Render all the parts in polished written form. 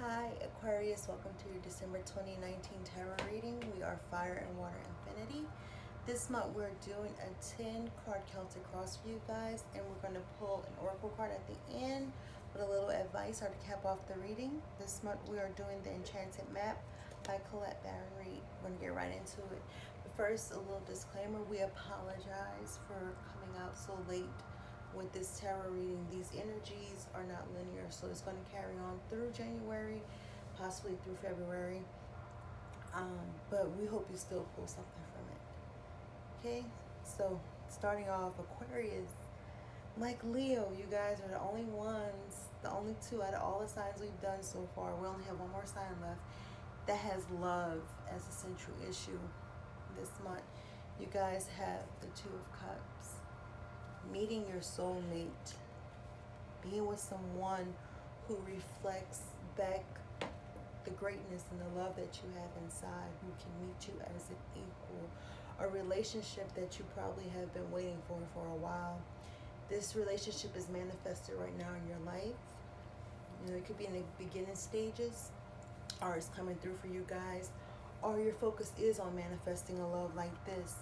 Hi, Aquarius. Welcome to your December 2019 tarot reading. We are Fire and Water Infinity. This month we're doing a 10 card Celtic cross for you guys, and we're going to pull an oracle card at the end with a little advice or to cap off the reading. This month we are doing the Enchanted Map by Colette Baron Reed. We're going to get right into it. But first, a little disclaimer. We apologize for coming out so late with this tarot reading. These energies are not linear, so it's going to carry on through January, possibly through February. But we hope you still pull something from it. Okay, so starting off, Aquarius. Like Leo, you guys are the only ones, the only two out of all the signs we've done so far. We only have one more sign left that has love as a central issue this month. You guys have the Two of Cups. Meeting your soulmate, being with someone who reflects back the greatness and the love that you have inside, who can meet you as an equal, a relationship that you probably have been waiting for a while. This relationship is manifested right now in your life. You know, it could be in the beginning stages, or it's coming through for you guys, or your focus is on manifesting a love like this.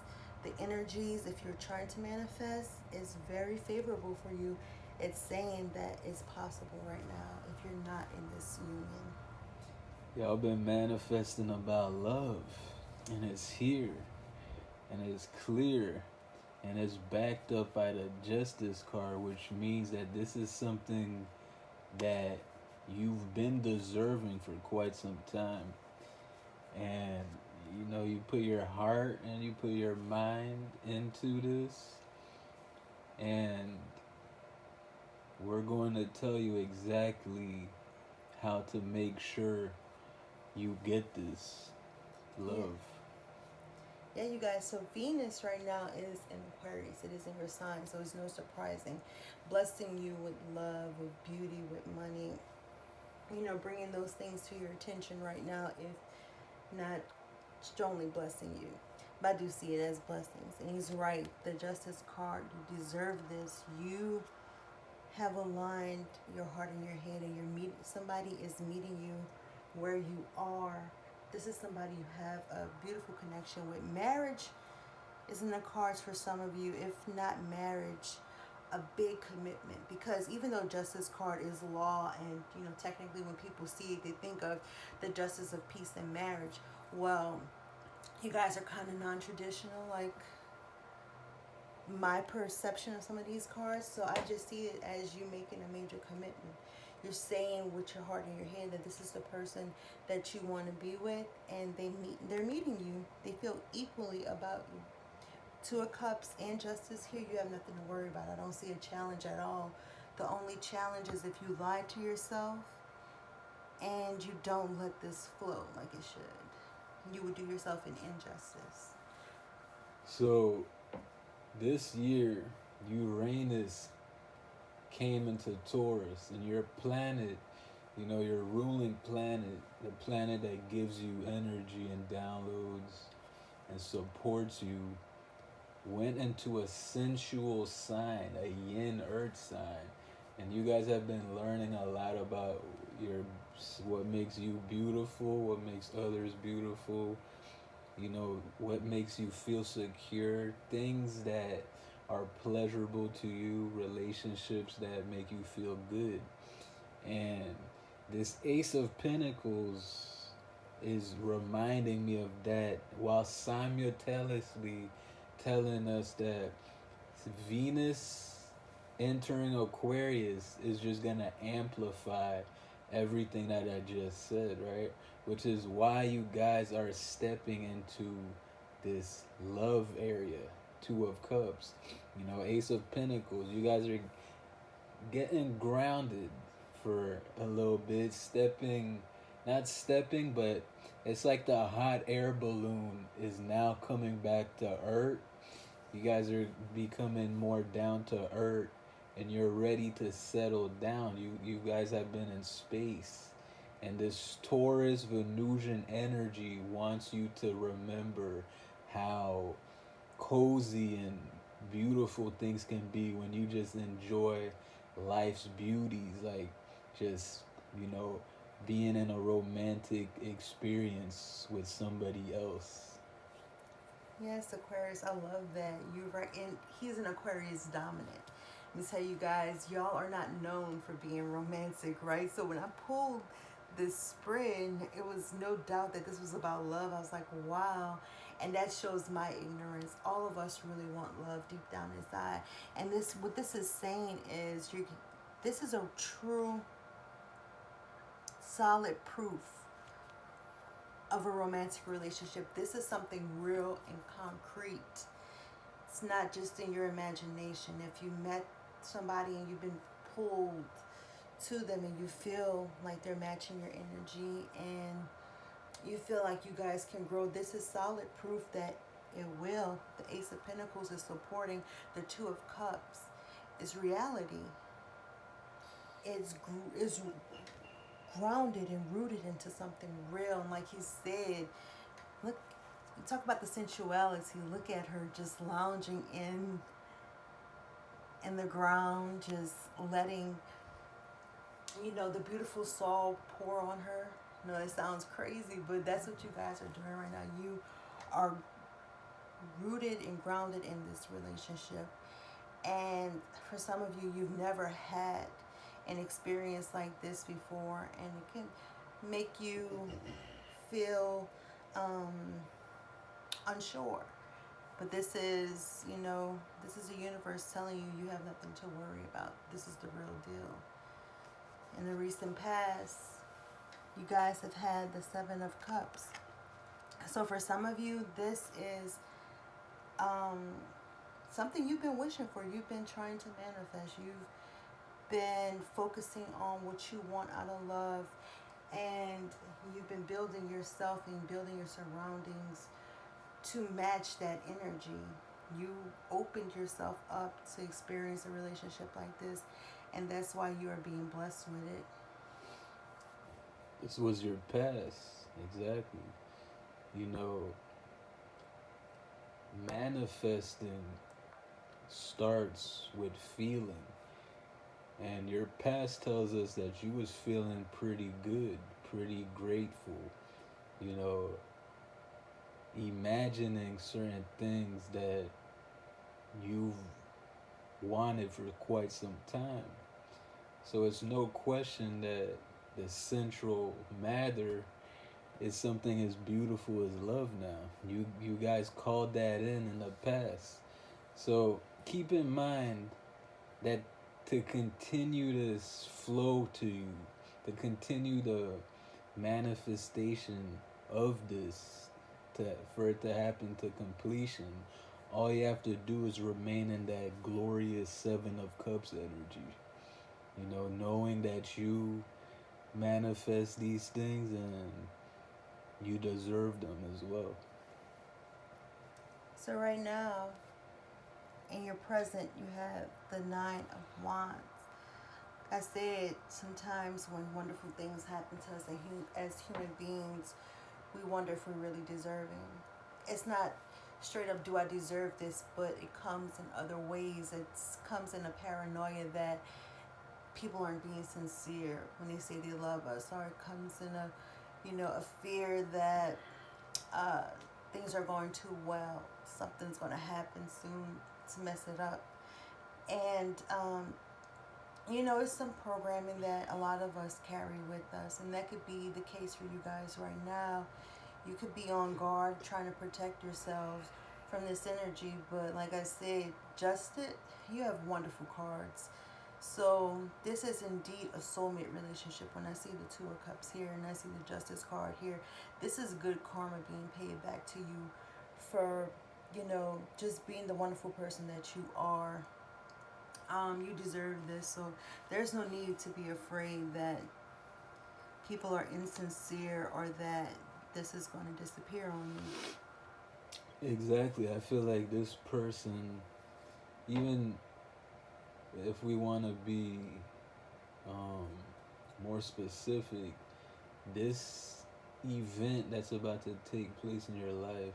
The energies, if you're trying to manifest, is very favorable for you. It's saying that it's possible right now if you're not in this union. Y'all been manifesting about love, and it's here, and it's clear, and it's backed up by the Justice card, which means that this is something that you've been deserving for quite some time. And you know, you put your heart and you put your mind into this, and we're going to tell you exactly how to make sure you get this love. Yeah, you guys, so Venus right now is in Aquarius. It is in your sign, so it's no surprising. Blessing you with love, with beauty, with money. You know, bringing those things to your attention right now, if not strongly blessing you. But I do see it as blessings. And he's right. The Justice card, you deserve this. You have aligned your heart and your head, and somebody is meeting you where you are. This is somebody you have a beautiful connection with. Marriage is in the cards for some of you. If not marriage, a big commitment, because even though Justice card is law, and you know, technically when people see it, they think of the justice of peace and marriage. Well, you guys are kind of non-traditional, like my perception of some of these cards. So I just see it as you making a major commitment. You're saying with your heart and your head that this is the person that you want to be with, and they're meeting you. They feel equally about you. Two of Cups and Justice here, you have nothing to worry about. I don't see a challenge at all. The only challenge is if you lie to yourself and you don't let this flow like it should. You would do yourself an injustice. So this year, Uranus came into Taurus, and your planet, you know, your ruling planet, the planet that gives you energy and downloads and supports you, went into a sensual sign, a yin earth sign. And you guys have been learning a lot about what makes you beautiful, what makes others beautiful, you know, what makes you feel secure, things that are pleasurable to you, relationships that make you feel good. And this Ace of Pentacles is reminding me of that, while simultaneously telling us that Venus entering Aquarius is just going to amplify everything that I just said, right? Which is why you guys are stepping into this love area. Two of Cups, you know, Ace of Pentacles. You guys are getting grounded for a little bit, not stepping, but it's like the hot air balloon is now coming back to Earth. You guys are becoming more down to earth, and you're ready to settle down. You guys have been in space, and this Taurus Venusian energy wants you to remember how cozy and beautiful things can be when you just enjoy life's beauties, like just, you know, being in a romantic experience with somebody else. Yes, Aquarius, I love that. You're right. And he's an Aquarius dominant. Let me tell you guys, y'all are not known for being romantic, right? So when I pulled this spread, it was no doubt that this was about love. I was like, wow. And that shows my ignorance. All of us really want love deep down inside. And this, what this is saying is, this is a true, solid proof of a romantic relationship. This is something real and concrete. It's not just in your imagination. If you met somebody and you've been pulled to them and you feel like they're matching your energy and you feel like you guys can grow, this is solid proof that it will. The Ace of Pentacles is supporting the Two of Cups. It's reality. It's grounded and rooted into something real. And like he said, look, you talk about the sensuality. Look at her just lounging in the ground, just letting, the beautiful soul pour on her. No, it sounds crazy, but that's what you guys are doing right now. You are rooted and grounded in this relationship. And for some of you, you've never had an experience like this before, and it can make you feel unsure. But this is, this is the universe telling you you have nothing to worry about. This is the real deal. In the recent past, you guys have had the Seven of Cups. So for some of you, this is something you've been wishing for. You've been trying to manifest. You've been focusing on what you want out of love. And you've been building yourself and building your surroundings to match that energy. You opened yourself up to experience a relationship like this, and that's why you are being blessed with it. This was your past, exactly. You know, manifesting starts with feeling. And your past tells us that you was feeling pretty good, pretty grateful, you know, imagining certain things that you've wanted for quite some time. So it's no question that the central matter is something as beautiful as love now. You guys called that in the past. So keep in mind that to continue this flow to you, to continue the manifestation of this, for it to happen to completion, all you have to do is remain in that glorious Seven of Cups energy. Knowing that you manifest these things and you deserve them as well. So right now, in your present, you have the Nine of Wands. I said sometimes when wonderful things happen to us as human beings, we wonder if we're really deserving. It's not straight up, do I deserve this? But it comes in other ways. It comes in a paranoia that people aren't being sincere when they say they love us, or it comes in a fear that things are going too well. Something's going to happen soon to mess it up. And it's some programming that a lot of us carry with us, and that could be the case for you guys right now. You could be on guard trying to protect yourselves from this energy, but like I said, just it, you have wonderful cards. So this is indeed a soulmate relationship. When I see the Two of Cups here and I see the Justice card here, this is good karma being paid back to you for, just being the wonderful person that you are. You deserve this, so there's no need to be afraid that people are insincere or that this is going to disappear on you. Exactly. I feel like this person, even if we want to be more specific, this event that's about to take place in your life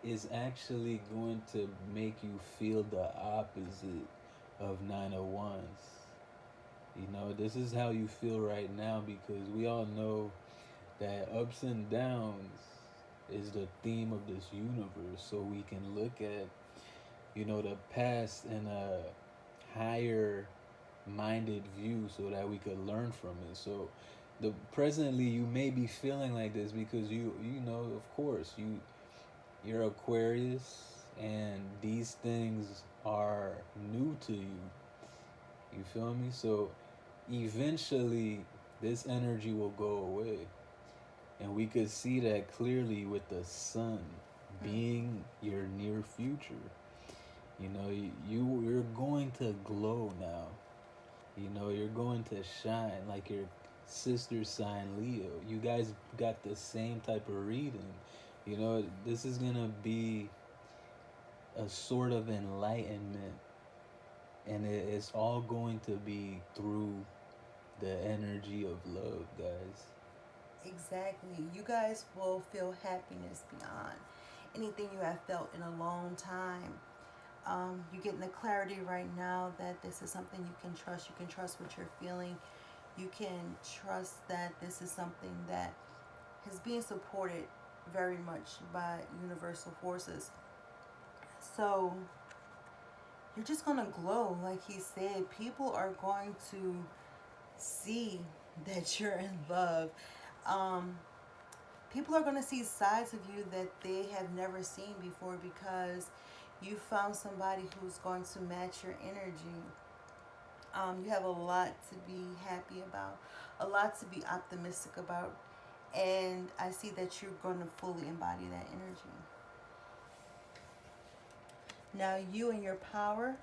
is actually going to make you feel the opposite of Nine of Wands. You know, this is how you feel right now because we all know that ups and downs is the theme of this universe. So we can look at, you know, the past in a higher minded view so that we could learn from it. So the presently you may be feeling like this because you know, of course, you're Aquarius and these things are new to you. You feel me? So eventually this energy will go away. And we could see that clearly with the sun being your near future. You know, you're going to glow now. You know, you're going to shine like your sister sign Leo. You guys got the same type of reading. You know, this is gonna be a sort of enlightenment, and it's all going to be through the energy of love, guys. Exactly. You guys will feel happiness beyond anything you have felt in a long time. You're getting the clarity right now that this is something you can trust. You can trust what you're feeling. You can trust that this is something that is being supported very much by universal forces. So you're just going to glow. Like he said, people are going to see that you're in love. Um, People are going to see sides of you that they have never seen before because you found somebody who's going to match your energy. You have a lot to be happy about, a lot to be optimistic about, and I see that you're going to fully embody that energy. Now, you and your power,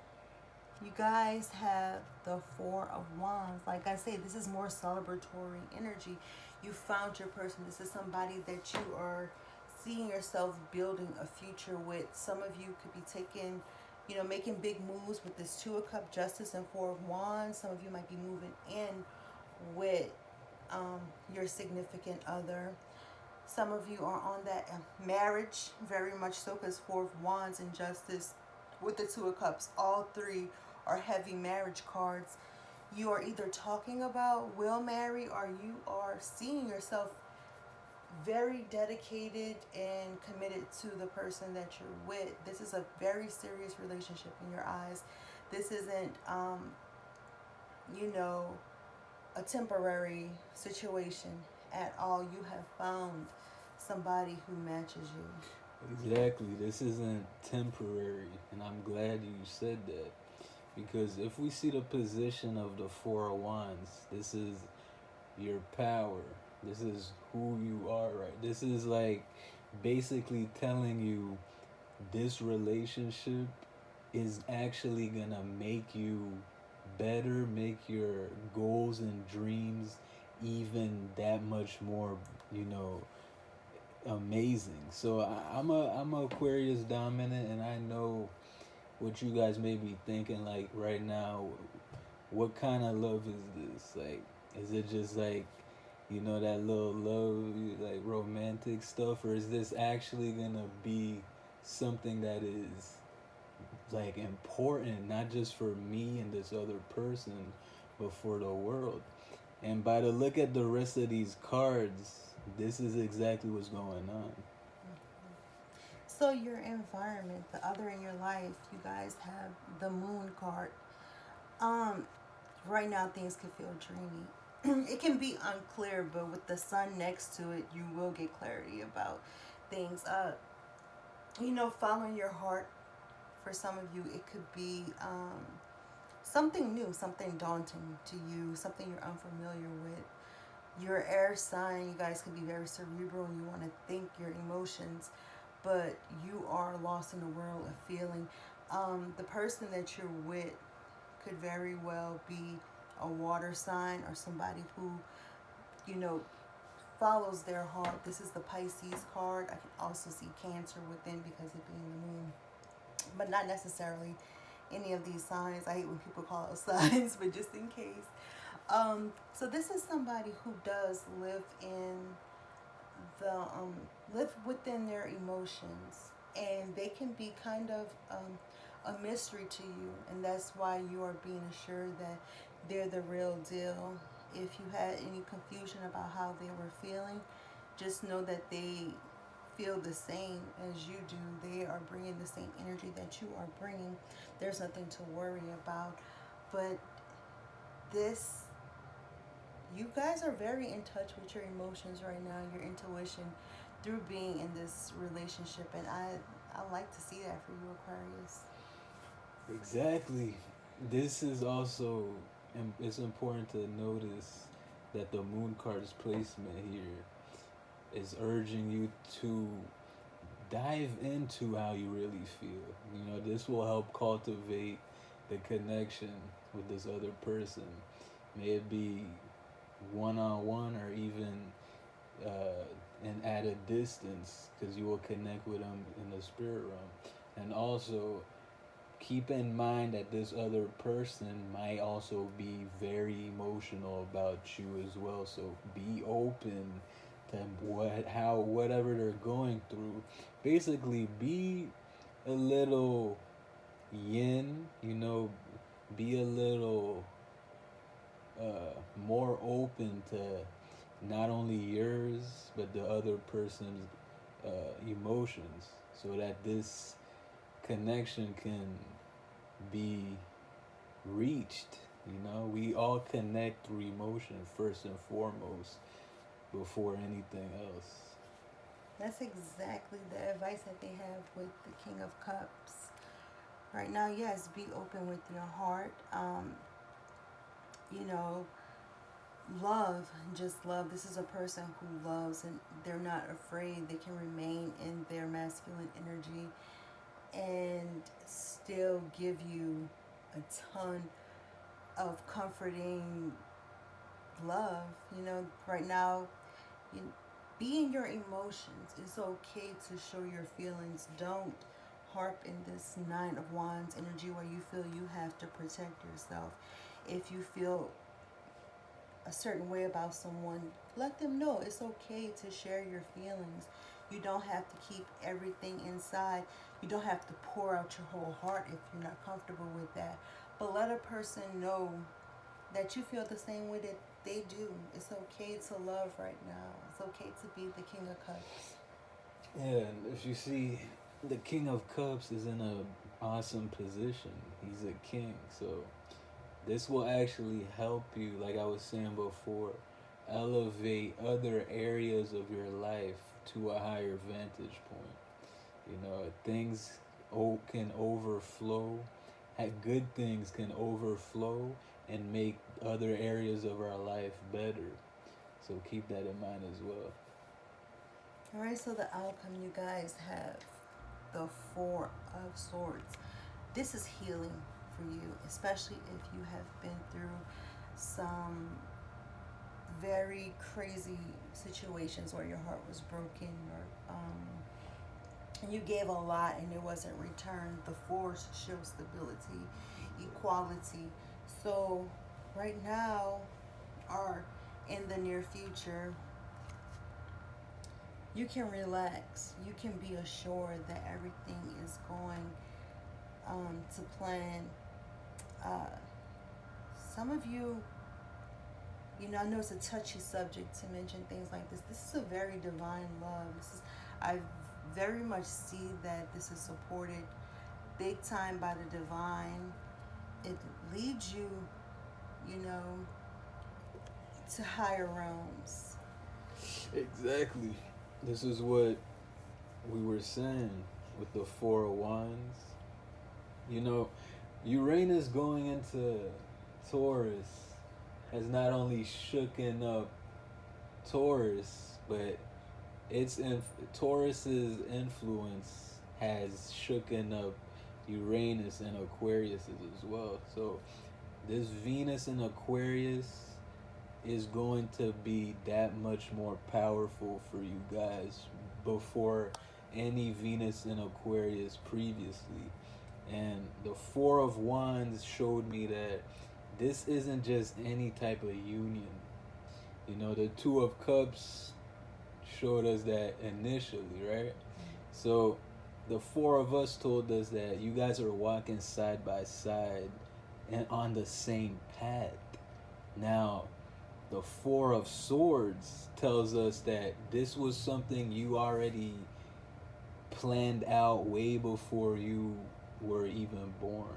you guys have the Four of Wands. Like I say, this is more celebratory energy. You found your person. This is somebody that you are seeing yourself building a future with. Some of you could be taking, making big moves with this Two of Cups, Justice, and Four of Wands. Some of you might be moving in with your significant other. Some of you are on that marriage, very much so, because Four of Wands and Justice with the Two of Cups, all three are heavy marriage cards. You are either talking about will marry, or you are seeing yourself very dedicated and committed to the person that you're with. This is a very serious relationship in your eyes. This isn't, a temporary situation at all. You have found somebody who matches you. Exactly. This isn't temporary, and I'm glad you said that. Because if we see the position of the Four of Wands, this is your power. This is who you are, right? This is like basically telling you this relationship is actually gonna make you better, make your goals and dreams even that much more, you know, amazing. So I'm a Aquarius dominant, and I know what you guys may be thinking like right now. What kind of love is this? Like, is it just like, you know, that little love, like romantic stuff, or is this actually gonna be something that is like important, not just for me and this other person, but for the world? And by the look at the rest of these cards, this is exactly what's going on. So your environment, the other in your life, you guys have the Moon card. Um, right now things can feel dreamy. It can be unclear, but with the sun next to it, you will get clarity about things. Following your heart. For some of you, it could be something new, something daunting to you, something you're unfamiliar with. Your air sign, you guys can be very cerebral and you want to think your emotions, but you are lost in the world of feeling. The person that you're with could very well be a water sign or somebody who, you know, follows their heart. This is the Pisces card. I can also see Cancer within because it being the moon, but not necessarily any of these signs. I hate when people call it signs, but just in case. So this is somebody who does live in the live within their emotions, and they can be kind of a mystery to you, and that's why you are being assured that they're the real deal. If you had any confusion about how they were feeling, just know that they feel the same as you do. They are bringing the same energy that you are bringing. There's nothing to worry about. But this, you guys are very in touch with your emotions right now, your intuition, through being in this relationship. And I like to see that for you, Aquarius. Exactly. This is also, it's important to notice that the moon card's placement here is urging you to dive into how you really feel. You know, this will help cultivate the connection with this other person. May it be one on one or even and at a distance, because you will connect with them in the spirit realm. And also, keep in mind that this other person might also be very emotional about you as well. So be open to whatever they're going through. Basically, be a little yin. You know, be a little more open to not only yours but the other person's emotions, so that this connection can be reached. You know, we all connect through emotion first and foremost before anything else. That's exactly the advice that they have with the King of Cups. Right now, yes, be open with your heart. You know, love, just love. This is a person who loves and they're not afraid. They can remain in their masculine energy and still give you a ton of comforting love. You know, right now, you be in your emotions. It's okay to show your feelings. Don't harp in this Nine of Wands energy where you feel you have to protect yourself. If you feel a certain way about someone, let them know it's okay to share your feelings. You don't have to keep everything inside. You don't have to pour out your whole heart if you're not comfortable with that. But let a person know that you feel the same way that they do. It's okay to love right now. It's okay to be the King of Cups. Yeah, and if you see, the King of Cups is in a awesome position. He's a king, so this will actually help you, like I was saying before, elevate other areas of your life to a higher vantage point. You know, things can overflow, good things can overflow and make other areas of our life better. So keep that in mind as well. All right, so the outcome, you guys have the Four of Swords. This is healing for you, especially if you have been through some very crazy situations where your heart was broken or you gave a lot and it wasn't returned. The Force shows stability, equality. So right now, or in the near future, you can relax. You can be assured that everything is going to plan. Uh, some of you, you know, I know it's a touchy subject to mention things like this. This is a very divine love. I very much see that this is supported big time by the divine. It leads you, you know, to higher realms. Exactly. This is what we were saying with the Four of Wands. You know, Uranus going into Taurus has not only shooken up Taurus, but Taurus's influence has shooken up Uranus and Aquarius as well. So this Venus in Aquarius is going to be that much more powerful for you guys before any Venus in Aquarius previously. And the Four of Wands showed me that this isn't just any type of union. You know, the Two of Cups showed us that initially, right? So the four of us told us that you guys are walking side by side and on the same path. Now, the Four of Swords tells us that this was something you already planned out way before you were even born.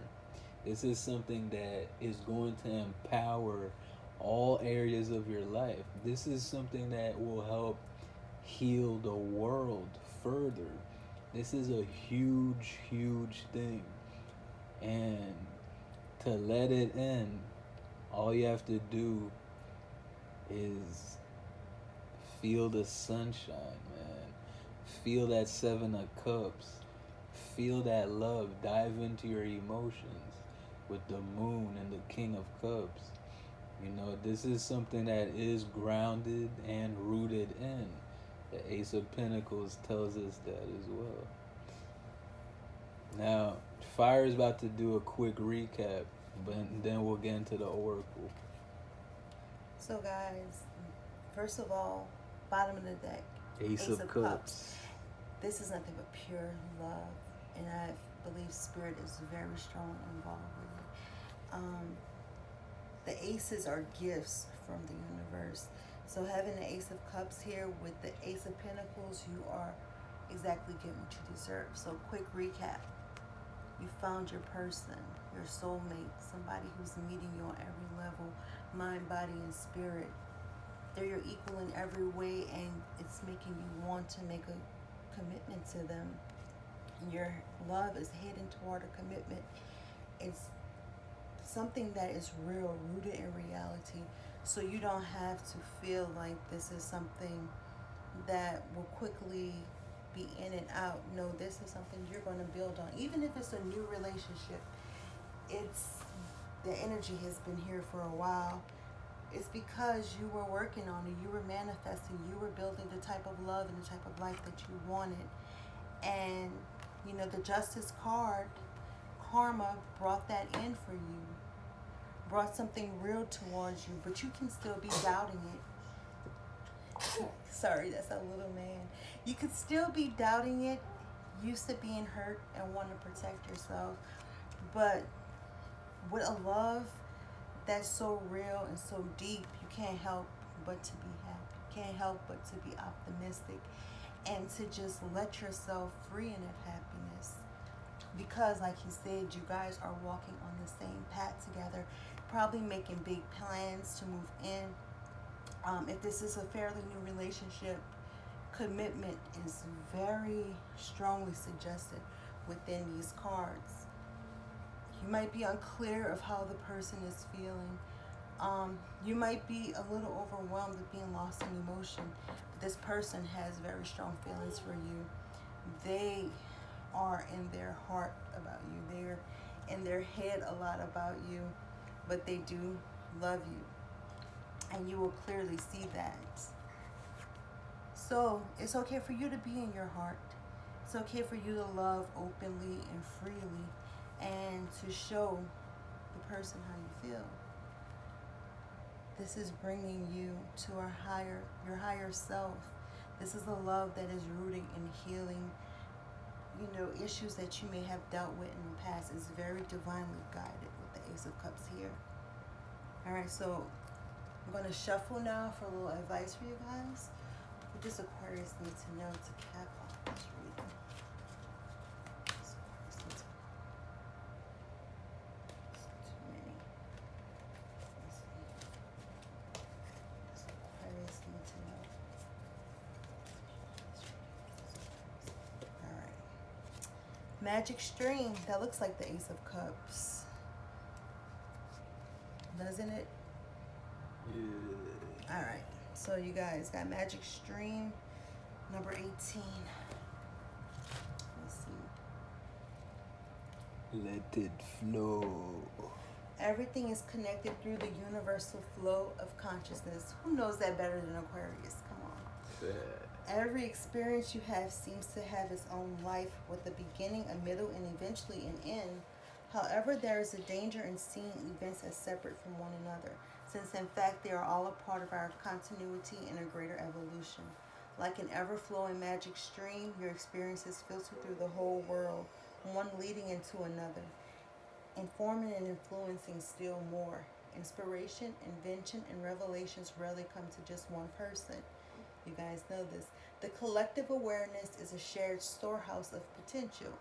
This is something that is going to empower all areas of your life. This is something that will help heal the world further. This is a huge, huge thing. And to let it in, all you have to do is feel the sunshine, man. Feel that Seven of Cups. Feel that love. Dive into your emotions with the moon and the King of Cups. You know, this is something that is grounded and rooted in. The Ace of Pentacles tells us that as well. Now, Fire is about to do a quick recap, but then we'll get into the Oracle. So guys, first of all, bottom of the deck, Ace of Cups. This is nothing but pure love, and I believe spirit is very strong involved with it. The aces are gifts from the universe. So having the Ace of Cups here with the Ace of Pentacles, you are exactly getting what you deserve. So quick recap. You found your person, your soulmate, somebody who's meeting you on every level, mind, body, and spirit. They're your equal in every way, and it's making you want to make a commitment to them. Your love is heading toward a commitment. It's something that is real, rooted in reality. So you don't have to feel like this is something that will quickly be in and out. No, this is something you're going to build on. Even if it's a new relationship, it's the energy has been here for a while. It's because you were working on it, you were manifesting, you were building the type of love and the type of life that you wanted. And you know, the Justice card, karma brought that in for you, brought something real towards you, but you can still be doubting it. Sorry, that's a little man. You could still be doubting it, used to being hurt and wanting to protect yourself. But with a love that's so real and so deep, you can't help but to be happy. Can't help but to be optimistic and to just let yourself free in that happiness. Because like he said, you guys are walking on the same path together, probably making big plans to move in. If this is a fairly new relationship, commitment is very strongly suggested within these cards. You might be unclear of how the person is feeling. You might be a little overwhelmed with being lost in emotion. But this person has very strong feelings for you. They are in their heart about you. They're in their head a lot about you, but they do love you. And you will clearly see that. So it's okay for you to be in your heart. It's okay for you to love openly and freely and to show the person how you feel. This is bringing you to your higher self. This is a love that is rooted in healing. You know, issues that you may have dealt with in the past is very divinely guided with the Ace of Cups here. All right, so I'm going to shuffle now for a little advice for you guys. What does Aquarius need to know to cap off this reading? Too many. Let's see. Aquarius need to know. All right. Magic Stream. That looks like the Ace of Cups. Doesn't it? Yeah. All right. So you guys got Magic Stream, number 18. Let's see. Let it flow. Everything is connected through the universal flow of consciousness. Who knows that better than Aquarius? Come on. Yeah. Every experience you have seems to have its own life with a beginning, a middle, and eventually an end. However, there is a danger in seeing events as separate from one another, since in fact they are all a part of our continuity and a greater evolution. Like an ever-flowing magic stream, your experiences filter through the whole world, one leading into another. informing and influencing still more. Inspiration, invention, and revelations rarely come to just one person. You guys know this. The collective awareness is a shared storehouse of potential.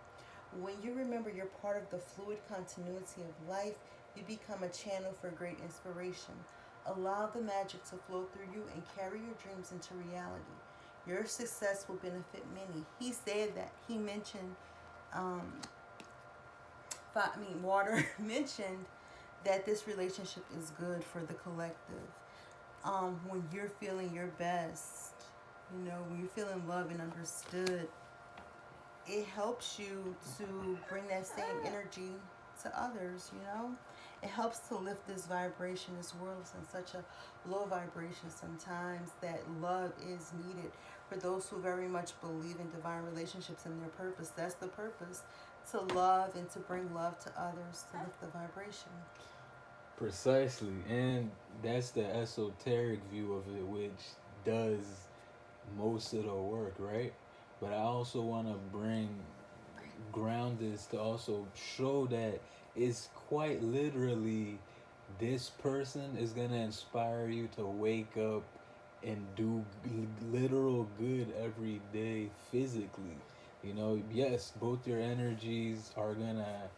When you remember you're part of the fluid continuity of life, you become a channel for great inspiration. Allow the magic to flow through you and carry your dreams into reality. Your success will benefit many. He said that. He mentioned, Water mentioned that this relationship is good for the collective. When you're feeling your best, when you're feeling loved and understood, it helps you to bring that same energy to others. It helps to lift this vibration. This world is in such a low vibration sometimes that love is needed. For those who very much believe in divine relationships and their purpose, that's the purpose, to love and to bring love to others, to lift the vibration. Precisely, and that's the esoteric view of it, which does most of the work, right? But I also want to ground this to also show that it's quite literally this person is going to inspire you to wake up and do literal good every day physically. Yes, both your energies are going to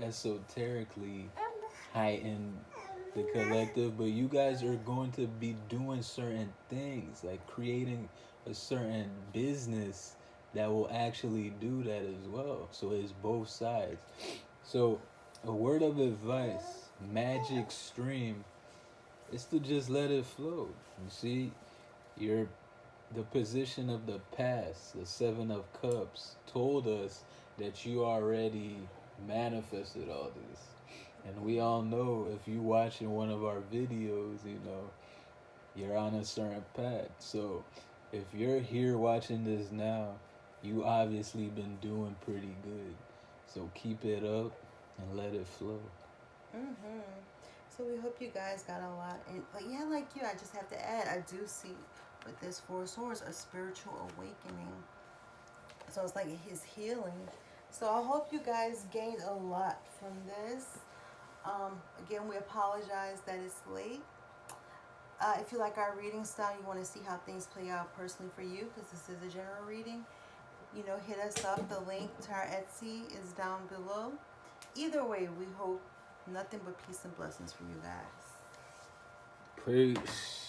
esoterically heighten the collective, but you guys are going to be doing certain things, like creating a certain business that will actually do that as well. So it's both sides. So a word of advice, magic stream, is to just let it flow. You see, your the position of the past, the Seven of Cups, told us that you already manifested all this. And we all know, if you watching one of our videos, you're on a certain path. So if you're here watching this now, you obviously been doing pretty good. So keep it up and let it flow. So we hope you guys got a lot. But yeah, like you, I just have to add, I do see with this Four of Swords a spiritual awakening. So it's like his healing. So I hope you guys gained a lot from this. Again, we apologize that it's late. If you like our reading style, you want to see how things play out personally for you, because this is a general reading, hit us up. The link to our Etsy is down below. Either way, we hope nothing but peace and blessings for you guys. Peace.